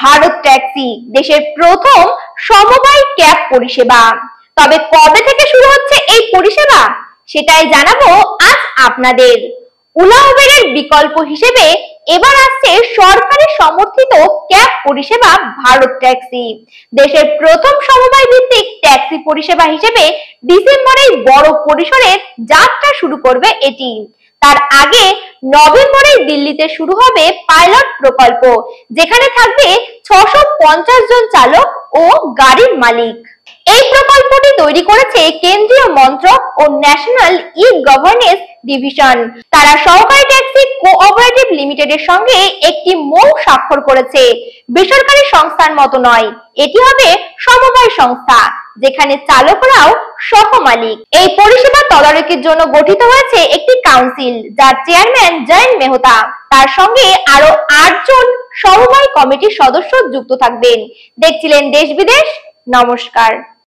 Bharat taxi দেশের প্রথম সমবায় ক্যাব পরিষেবা। তবে কবে থেকে শুরু হচ্ছে এই পরিষেবা সেটাই জানাবো আজ আপনাদের। ওলা উবেরের বিকল্প হিসেবে এবার আসছে সরকারি সমর্থিত ক্যাব পরিষেবা ভারত ট্যাক্সি। দেশের প্রথম সমবায় ভিত্তিক ট্যাক্সি পরিষেবা হিসেবে ডিসেম্বরে বড় পরিসরে যাত্রা শুরু করবে এটি। তার আগে নভেম্বরে দিল্লিতে শুরু হবে পাইলট প্রকল্প, যেখানে থাকবে 650 জন চালক ও গাড়ির মালিক। এই প্রকল্পটি তৈরি করেছে কেন্দ্রীয় মন্ত্রক ও ন্যাশনাল ই গভর্নেন্স ডিভিশন। তারা সহকারী ট্যাক্সি কোঅপারেটিভ লিমিটেডের সঙ্গে একটি মৌ স্বাক্ষর করেছে। বেসরকারি সংস্থার মতো নয়, এটি হবে সমবায় সংস্থা যেখানে চালকরাও সহমালিক। এই পরিষেবা তদারকির জন্য গঠিত হয়েছে একটি কাউন্সিল, যার চেয়ারম্যান জয়ন্ত মেহতা। তার সঙ্গে আরো 8 জন সমবায় কমিটির সদস্য যুক্ত থাকবেন। দেখছিলেন দেশ বিদেশ। নমস্কার।